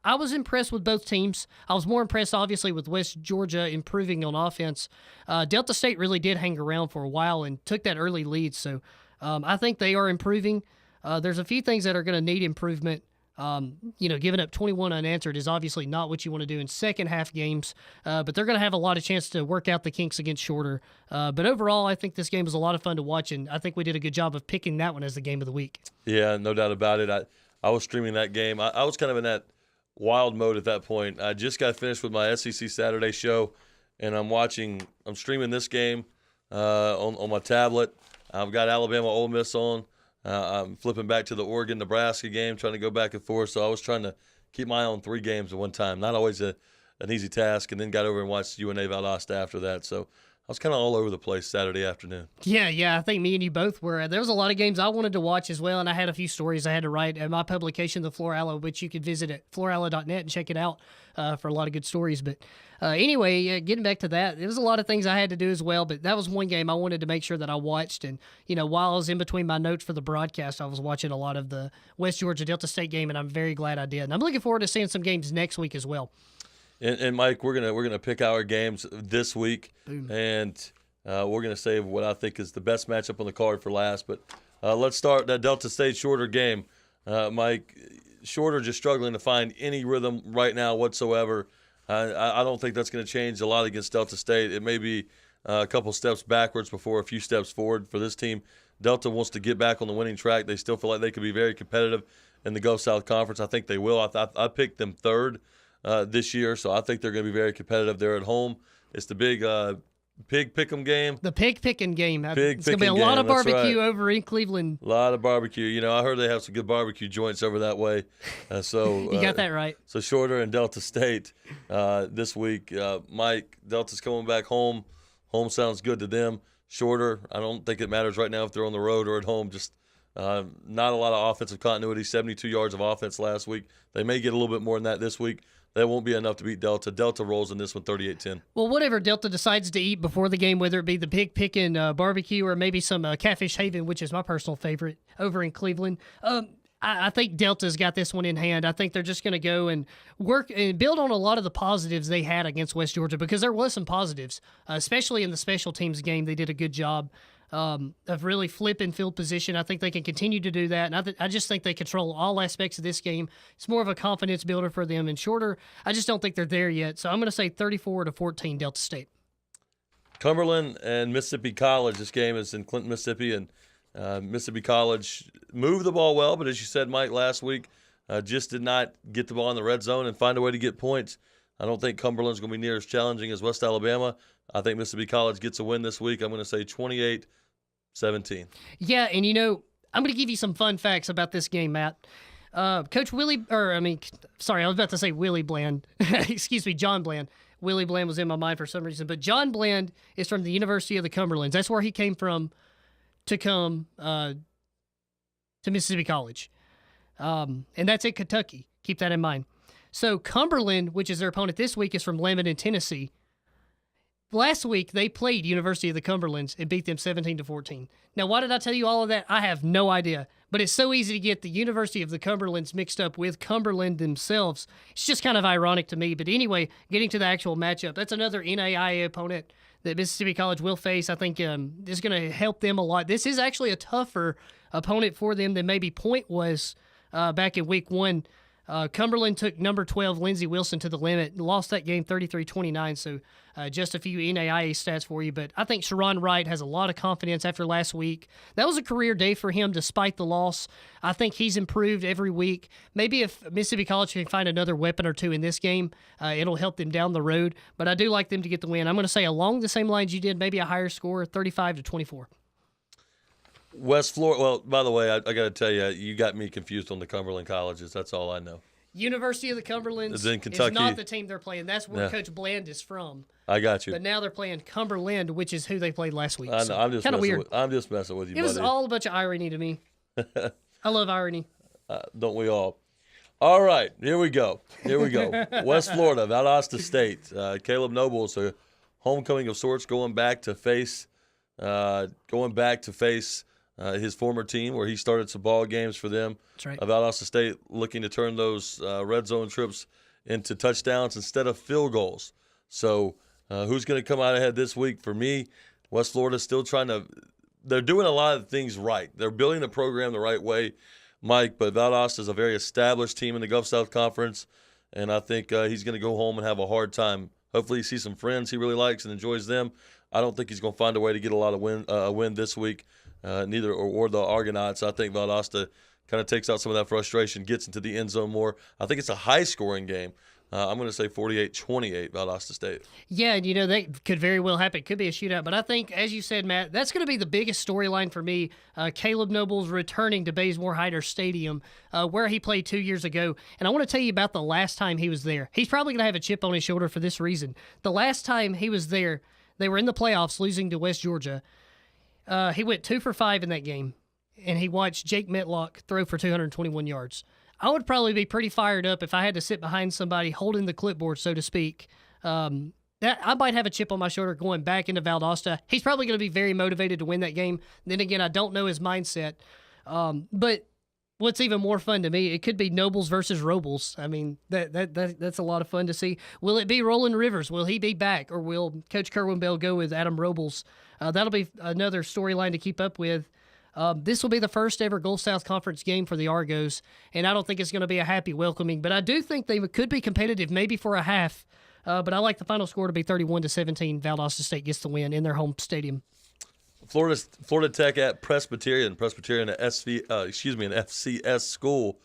I was impressed with both teams. I was more impressed, obviously, with West Georgia improving on offense. Delta State really did hang around for a while and took that early lead. So I think they are improving. There's a few things that are going to need improvement. Giving up 21 unanswered is obviously not what you want to do in second half games, but they're going to have a lot of chance to work out the kinks against Shorter. But overall, I think this game was a lot of fun to watch, and I think we did a good job of picking that one as the game of the week. Yeah, no doubt about it. I was streaming that game. I was kind of in that wild mode at that point. I just got finished with my SEC Saturday show, and I'm streaming this game on my tablet. I've got Alabama Ole Miss on. I'm flipping back to the Oregon-Nebraska game, trying to go back and forth. So I was trying to keep my eye on 3 games at one time. Not always an easy task, and then got over and watched UNA Valdosta after that. So I was kind of all over the place Saturday afternoon. Yeah, I think me and you both were. There was a lot of games I wanted to watch as well, and I had a few stories I had to write at my publication, The Floor Aloe, which you could visit at flooraloe.net and check it out for a lot of good stories. But anyway, getting back to that, there was a lot of things I had to do as well, but that was one game I wanted to make sure that I watched. And, while I was in between my notes for the broadcast, I was watching a lot of the West Georgia Delta State game, and I'm very glad I did. And I'm looking forward to seeing some games next week as well. And Mike, we're gonna pick our games this week. Boom. And we're going to save what I think is the best matchup on the card for last. But let's start that Delta State Shorter game. Mike, Shorter just struggling to find any rhythm right now whatsoever. I don't think that's going to change a lot against Delta State. It may be a couple steps backwards before a few steps forward for this team. Delta wants to get back on the winning track. They still feel like they could be very competitive in the Gulf South Conference. I think they will. I picked them 3rd this year, so I think they're going to be very competitive. They're at home. It's the big Pig Pick'em game. The Pig Picking game. It's going to be a lot of barbecue over in Cleveland. A lot of barbecue. I heard they have some good barbecue joints over that way. So you got that right. So Shorter and Delta State this week. Mike, Delta's coming back home. Home sounds good to them. Shorter, I don't think it matters right now if they're on the road or at home. Just not a lot of offensive continuity. 72 yards of offense last week. They may get a little bit more than that this week. That won't be enough to beat Delta. Delta rolls in this one 38-10. Well, whatever Delta decides to eat before the game, whether it be the Pig Pickin' barbecue or maybe some Catfish Haven, which is my personal favorite, over in Cleveland, I think Delta's got this one in hand. I think they're just going to go and work and build on a lot of the positives they had against West Georgia, because there was some positives, especially in the special teams game. They did a good job. of really flipping field position. I think they can continue to do that, and I just think they control all aspects of this game. It's more of a confidence builder for them. And Shorter, I just don't think they're there yet. So I'm going to say 34-14 Delta State. Cumberland and Mississippi College. This game is in Clinton, Mississippi, and Mississippi College moved the ball well, but as you said, Mike, last week, just did not get the ball in the red zone and find a way to get points. I don't think Cumberland's going to be near as challenging as West Alabama. I think Mississippi College gets a win this week. I'm going to say 28-17. Yeah, and I'm going to give you some fun facts about this game, Matt. Coach Willie, I was about to say Willie Bland. Excuse me, John Bland. Willie Bland was in my mind for some reason. But John Bland is from the University of the Cumberlands. That's where he came from to come to Mississippi College. And that's in Kentucky. Keep that in mind. So Cumberland, which is their opponent this week, is from Lebanon, Tennessee. Last week, they played University of the Cumberlands and beat them 17-14. Now, why did I tell you all of that? I have no idea. But it's so easy to get the University of the Cumberlands mixed up with Cumberland themselves. It's just kind of ironic to me. But anyway, getting to the actual matchup, that's another NAIA opponent that Mississippi College will face. I think is going to help them a lot. This is actually a tougher opponent for them than maybe Point was back in week 1. Cumberland took number 12, Lindsey Wilson, to the limit, lost that game 33-29, so just a few NAIA stats for you. But I think Sharon Wright has a lot of confidence after last week. That was a career day for him despite the loss. I think he's improved every week. Maybe if Mississippi College can find another weapon or two in this game, it'll help them down the road. But I do like them to get the win. I'm going to say along the same lines you did, maybe a higher score, 35-24. West Florida. Well, by the way, I got to tell you, you got me confused on the Cumberland colleges. That's all I know. University of the Cumberlands is not the team they're playing. That's where Coach Bland is from. I got you. But now they're playing Cumberland, which is who they played last week. I know. So, I'm just kind of weird. I'm just messing with you, It was buddy. all a bunch of irony to me. I love irony. Don't we all? All right, here we go. West Florida, Valdosta State. Caleb Nobles, a homecoming of sorts, going back to face his former team, where he started some ball games for them. That's right. Valdosta State looking to turn those red zone trips into touchdowns instead of field goals. So who's going to come out ahead this week? For me, West Florida still they're doing a lot of things right. They're building the program the right way, Mike, but Valdosta is a very established team in the Gulf South Conference, and I think he's going to go home and have a hard time. Hopefully he sees some friends he really likes and enjoys them. I don't think he's going to find a way to get a win this week, neither or the Argonauts. I think Valdosta kind of takes out some of that frustration, gets into the end zone more. I think it's a high-scoring game. I'm going to say 48-28, Valdosta State. Yeah, and that could very well happen. It could be a shootout. But I think, as you said, Matt, that's going to be the biggest storyline for me. Caleb Nobles returning to Bazemore Hyder Stadium, where he played 2 years ago. And I want to tell you about the last time he was there. He's probably going to have a chip on his shoulder for this reason. The last time he was there, they were in the playoffs, losing to West Georgia. He went 2 for 5 in that game, and he watched Jake Metlock throw for 221 yards. I would probably be pretty fired up if I had to sit behind somebody holding the clipboard, so to speak. I might have a chip on my shoulder going back into Valdosta. He's probably going to be very motivated to win that game. Then again, I don't know his mindset. But what's even more fun to me, it could be Nobles versus Robles. I mean, that's a lot of fun to see. Will it be Roland Rivers? Will he be back? Or will Coach Kerwin Bell go with Adam Robles? That'll be another storyline to keep up with. This will be the first ever Gulf South Conference game for the Argos, and I don't think it's going to be a happy welcoming, but I do think they could be competitive maybe for a half, but I like the final score to be 31-17. Valdosta State gets the win in their home stadium. Florida Tech at Presbyterian an FCS school,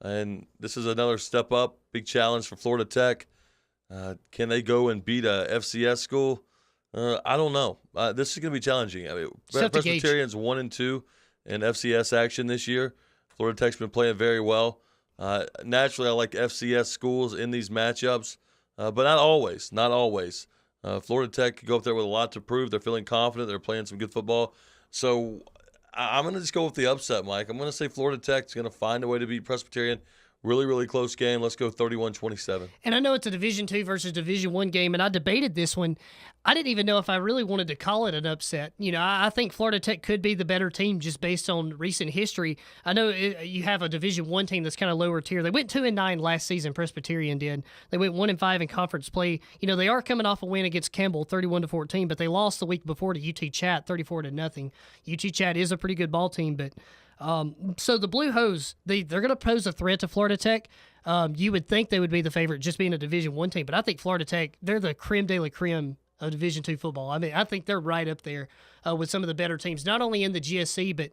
and this is another step up, big challenge for Florida Tech. Can they go and beat a FCS school? I don't know. This is going to be challenging. I mean, Presbyterian's 1-2 in FCS action this year. Florida Tech's been playing very well. Naturally, I like FCS schools in these matchups, but not always. Not always. Florida Tech could go up there with a lot to prove. They're feeling confident. They're playing some good football. So I'm going to just go with the upset, Mike. I'm going to say Florida Tech's going to find a way to beat Presbyterian. Really, really close game. Let's go 31-27. And I know it's a Division II versus Division I game, and I debated this one. I didn't even know if I really wanted to call it an upset. I think Florida Tech could be the better team just based on recent history. I know you have a Division I team that's kind of lower tier. They went 2-9 last season. Presbyterian did. They went 1-5 in conference play. They are coming off a win against Campbell, 31-14, but they lost the week before to UT Chat, 34-0. UT Chat is a pretty good ball team, but. So the Blue Hose, they're going to pose a threat to Florida Tech. You would think they would be the favorite just being a Division I team, but I think Florida Tech, they're the creme de la creme of Division II football. I mean, I think they're right up there with some of the better teams, not only in the GSC, but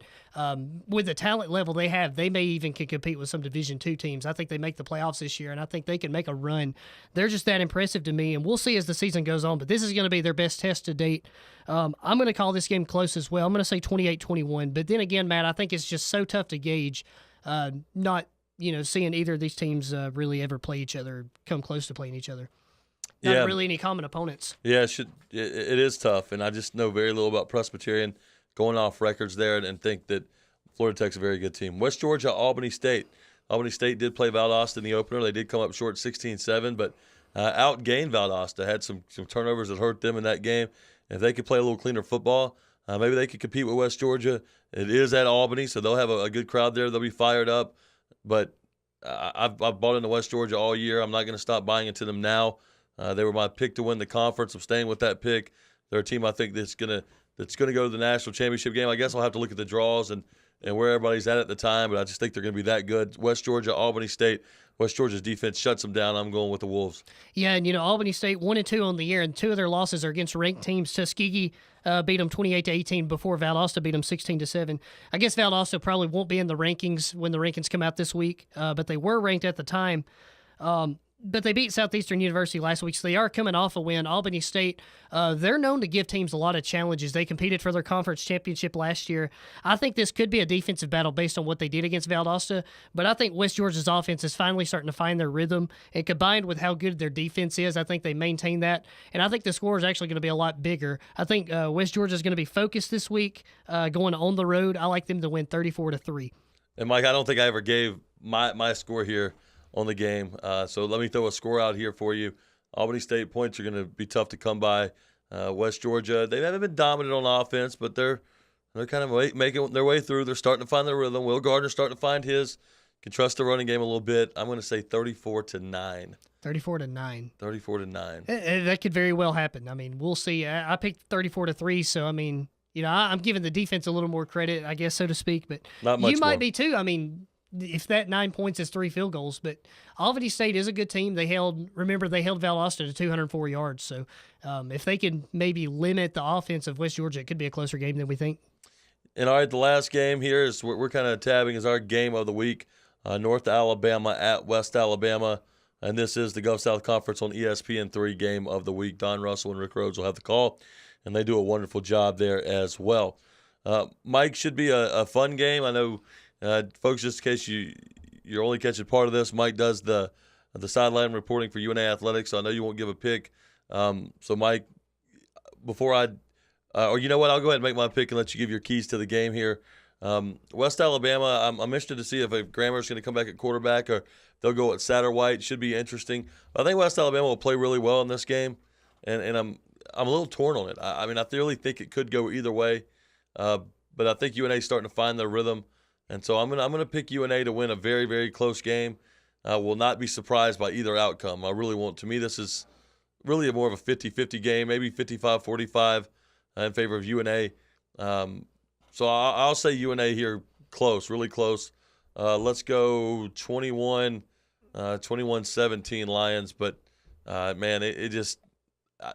with the talent level they have, they may even can compete with some Division II teams. I think they make the playoffs this year, and I think they can make a run. They're just that impressive to me, and we'll see as the season goes on, but this is going to be their best test to date. I'm going to call this game close as well. I'm going to say 28-21, but then again, Matt, I think it's just so tough to gauge, not seeing either of these teams really ever play each other, come close to playing each other. Not really any common opponents. Yeah, it is tough, and I just know very little about Presbyterian, going off records there, and think that Florida Tech's a very good team. West Georgia, Albany State. Albany State did play Valdosta in the opener. They did come up short 16-7, but outgained Valdosta. Had some turnovers that hurt them in that game. If they could play a little cleaner football, maybe they could compete with West Georgia. It is at Albany, so they'll have a good crowd there. They'll be fired up. But I've bought into West Georgia all year. I'm not going to stop buying into them now. They were my pick to win the conference. I'm staying with that pick. They're a team I think that's gonna go to the national championship game. I guess I'll have to look at the draws and where everybody's at the time, but I just think they're going to be that good. West Georgia, Albany State. West Georgia's defense shuts them down. I'm going with the Wolves. Yeah, and Albany State 1-2 on the year, and 2 of their losses are against ranked teams. Tuskegee beat them 28-18 before Valdosta beat them 16-7. I guess Valdosta probably won't be in the rankings when the rankings come out this week, but they were ranked at the time. But they beat Southeastern University last week, so they are coming off a win. Albany State, they're known to give teams a lot of challenges. They competed for their conference championship last year. I think this could be a defensive battle based on what they did against Valdosta, but I think West Georgia's offense is finally starting to find their rhythm, and combined with how good their defense is, I think they maintain that, and I think the score is actually going to be a lot bigger. I think West Georgia is going to be focused this week, going on the road. I like them to win 34-3. And, Mike, I don't think I ever gave my score here on the game. So let me throw a score out here for you. Albany State points are going to be tough to come by. West Georgia, they haven't been dominant on offense, but they're kind of making their way through. They're starting to find their rhythm. Will Gardner's starting to find his. Can trust the running game a little bit. I'm going to say 34-9. 34-9. 34-9. That could very well happen. I mean, we'll see. I picked 34-3, so I mean, I'm giving the defense a little more credit, I guess, so to speak. But not much you might more. be too. I mean, if that 9 points is 3 field goals, but Albany State is a good team. They held Valdosta to 204 yards. So if they can maybe limit the offense of West Georgia, it could be a closer game than we think. And all right, the last game here is we're kind of tabbing as our game of the week. North Alabama at West Alabama, and this is the Gulf South Conference on ESPN3 game of the week. Don Russell and Rick Rhodes will have the call, and they do a wonderful job there as well. Mike, should be a fun game. I know. Folks, just in case you're only catching part of this, Mike does the sideline reporting for UNA Athletics, so I know you won't give a pick. So, Mike, before or you know what, I'll go ahead and make my pick and let you give your keys to the game here. West Alabama, I'm interested to see if Grammer's going to come back at quarterback or they'll go at Satterwhite. Should be interesting. I think West Alabama will play really well in this game, and I'm a little torn on it. I mean, I really think it could go either way, but I think UNA's starting to find their rhythm. And so I'm gonna pick UNA to win a very, very close game. Will not be surprised by either outcome. I really won't. To me, this is really more of a 50-50 game, maybe 55-45 in favor of UNA. So I'll say UNA here close, really close. Let's go 21-17 Lions. But, man, it just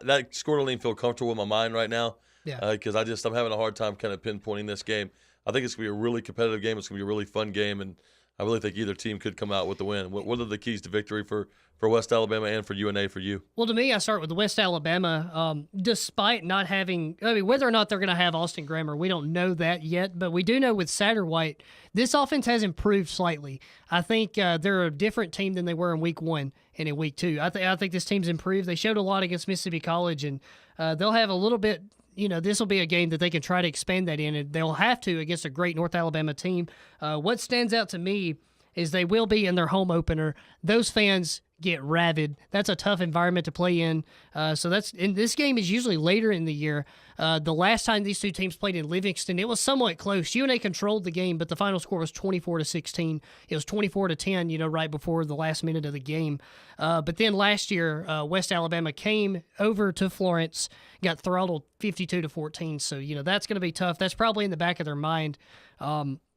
that score don't even feel comfortable in my mind right now. Yeah. Because I'm having a hard time kind of pinpointing this game. I think it's going to be a really competitive game. It's going to be a really fun game, and I really think either team could come out with the win. What are the keys to victory for West Alabama and for UNA for you? Well, to me, I start with West Alabama. Despite not having, whether or not they're going to have Austin Grammer, we don't know that yet, but we do know with Satterwhite, this offense has improved slightly. I think they're a different team than they were in week 1 and in week 2. I think this team's improved. They showed a lot against Mississippi College, and they'll have a little bit. This will be a game that they can try to expand that in, and they'll have to against a great North Alabama team. What stands out to me is they will be in their home opener. Those fans get rabid. That's a tough environment to play in. And this game is usually later in the year. The last time these two teams played in Livingston, it was somewhat close. UNA controlled the game, but the final score was 24-16. It was 24-10, right before the last minute of the game. But then last year, West Alabama came over to Florence, got throttled 52-14. So, that's going to be tough. That's probably in the back of their mind.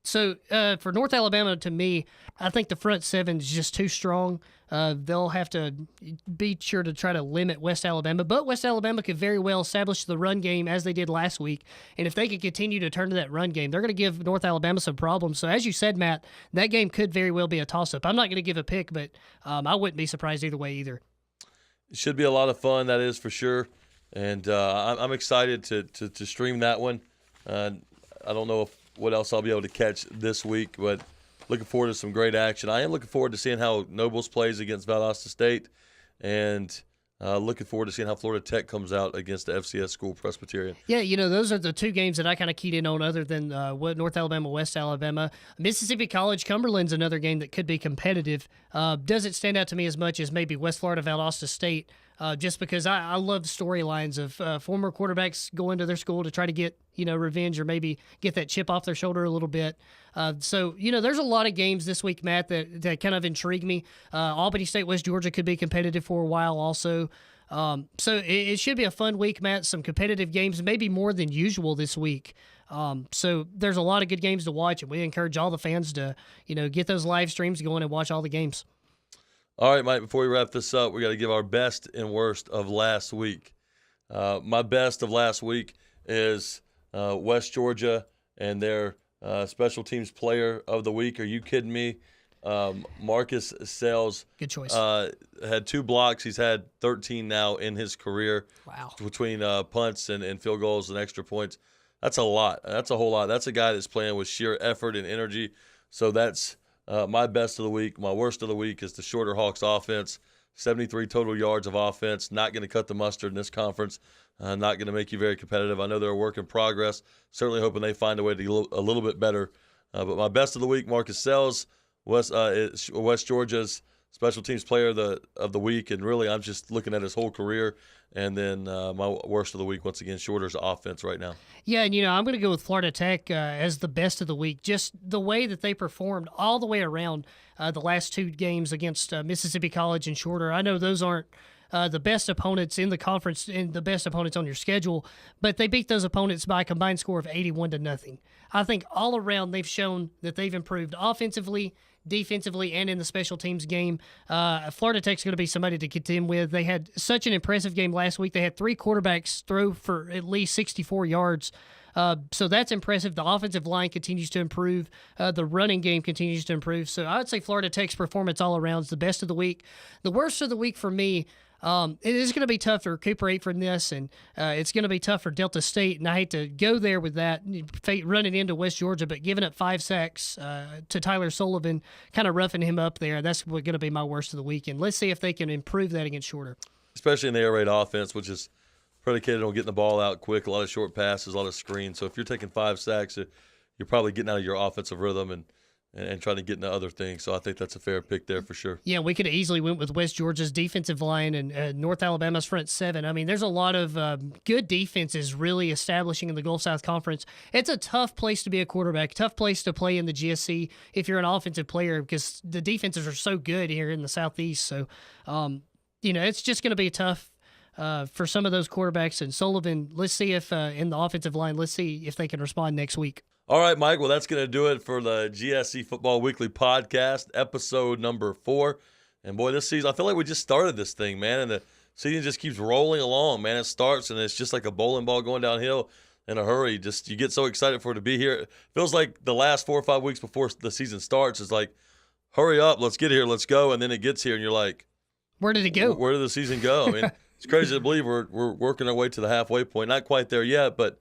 So for North Alabama, to me, I think the front seven is just too strong. They'll have to be sure to try to limit West Alabama. But West Alabama could very well establish the run game as they did last week. And if they can continue to turn to that run game, they're going to give North Alabama some problems. So as you said, Matt, that game could very well be a toss-up. I'm not going to give a pick, but I wouldn't be surprised either way either. It should be a lot of fun, that is for sure. And I'm excited to stream that one. I don't know what else I'll be able to catch this week, but looking forward to some great action. I am looking forward to seeing how Nobles plays against Valdosta State, and looking forward to seeing how Florida Tech comes out against the FCS School Presbyterian. Yeah, those are the two games that I kind of keyed in on other than North Alabama, West Alabama. Mississippi College, Cumberland's another game that could be competitive. Doesn't stand out to me as much as maybe West Florida, Valdosta State, just because I love storylines of former quarterbacks going to their school to try to get, revenge or maybe get that chip off their shoulder a little bit. So, there's a lot of games this week, Matt, that kind of intrigue me. Albany State, West Georgia could be competitive for a while also. So it should be a fun week, Matt. Some competitive games, maybe more than usual this week. So there's a lot of good games to watch, and we encourage all the fans to, get those live streams going and watch all the games. All right, Mike, before we wrap this up, we got to give our best and worst of last week. My best of last week is West Georgia and their special teams player of the week. Are you kidding me? Marcus Sales. Good choice. Had 2 blocks. He's had 13 now in his career. Wow. Between punts and field goals and extra points. That's a lot. That's a whole lot. That's a guy that's playing with sheer effort and energy. So that's my best of the week. My worst of the week is the Shorter Hawks offense. 73 total yards of offense. Not going to cut the mustard in this conference. Not going to make you very competitive. I know they're a work in progress. Certainly hoping they find a way to get a little bit better. But my best of the week, Marcus Sells, West Georgia's special teams player of the week. And really, I'm just looking at his whole career. And then my worst of the week, once again, Shorter's offense right now. Yeah, and I'm going to go with Florida Tech as the best of the week. Just the way that they performed all the way around the last 2 games against Mississippi College and Shorter. I know those aren't the best opponents in the conference and the best opponents on your schedule, but they beat those opponents by a combined score of 81-0. I think all around they've shown that they've improved offensively, defensively, and in the special teams game. Florida Tech's going to be somebody to contend with. They had such an impressive game last week. They had 3 quarterbacks throw for at least 64 yards. So that's impressive. The offensive line continues to improve. The running game continues to improve. So I would say Florida Tech's performance all around is the best of the week. The worst of the week for me, it is going to be tough to recuperate from this, and it's going to be tough for Delta State, and I hate to go there with that, running into West Georgia, but giving up 5 sacks to Tyler Sullivan, kind of roughing him up there, that's going to be my worst of the week, and let's see if they can improve that against Shorter. Especially in the air raid offense, which is predicated on getting the ball out quick, a lot of short passes, a lot of screens. So if you're taking 5 sacks, you're probably getting out of your offensive rhythm and trying to get into other things. So I think that's a fair pick there for sure. Yeah, we could have easily went with West Georgia's defensive line and North Alabama's front 7. I mean, there's a lot of good defenses really establishing in the Gulf South Conference. It's a tough place to be a quarterback, tough place to play in the GSC if you're an offensive player because the defenses are so good here in the Southeast. So, it's just going to be tough for some of those quarterbacks. And Sullivan, let's see if in the offensive line, let's see if they can respond next week. All right, Mike. Well, that's going to do it for the GSC Football Weekly Podcast, episode number 4. And, boy, this season, I feel like we just started this thing, man, and the season just keeps rolling along, man. It starts, and it's just like a bowling ball going downhill in a hurry. Just you get so excited for it to be here. It feels like the last 4 or 5 weeks before the season starts is like, hurry up, let's get here, let's go. And then it gets here, and you're like, where did it go? Where did the season go? I mean, it's crazy to believe we're working our way to the halfway point. Not quite there yet, but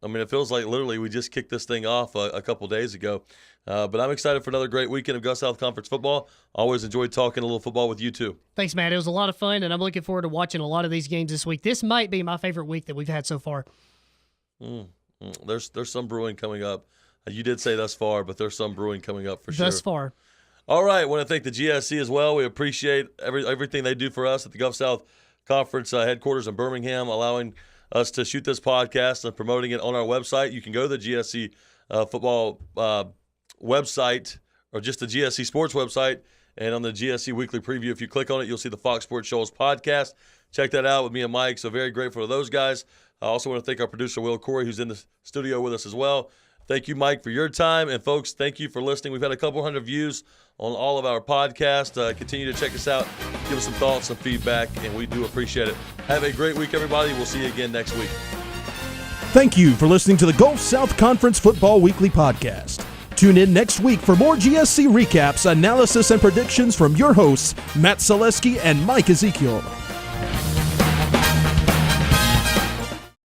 I mean, it feels like literally we just kicked this thing off a couple days ago. But I'm excited for another great weekend of Gulf South Conference football. Always enjoyed talking a little football with you, too. Thanks, Matt. It was a lot of fun, and I'm looking forward to watching a lot of these games this week. This might be my favorite week that we've had so far. There's some brewing coming up. You did say thus far, but there's some brewing coming up for sure. Thus far. All right, I want to thank the GSC as well. We appreciate everything they do for us at the Gulf South Conference headquarters in Birmingham, allowing us to shoot this podcast and promoting it on our website. You can go to the GSC football website, or just the GSC Sports website, and on the GSC Weekly Preview, if you click on it, you'll see the Fox Sports Shoals podcast. Check that out with me and Mike, so very grateful to those guys. I also want to thank our producer, Will Corey, who's in the studio with us as well. Thank you, Mike, for your time. And, folks, thank you for listening. We've had a couple hundred views on all of our podcasts. Continue to check us out. Give us some thoughts, some feedback, and we do appreciate it. Have a great week, everybody. We'll see you again next week. Thank you for listening to the Gulf South Conference Football Weekly Podcast. Tune in next week for more GSC recaps, analysis, and predictions from your hosts, Matt Selesky and Mike Ezekiel.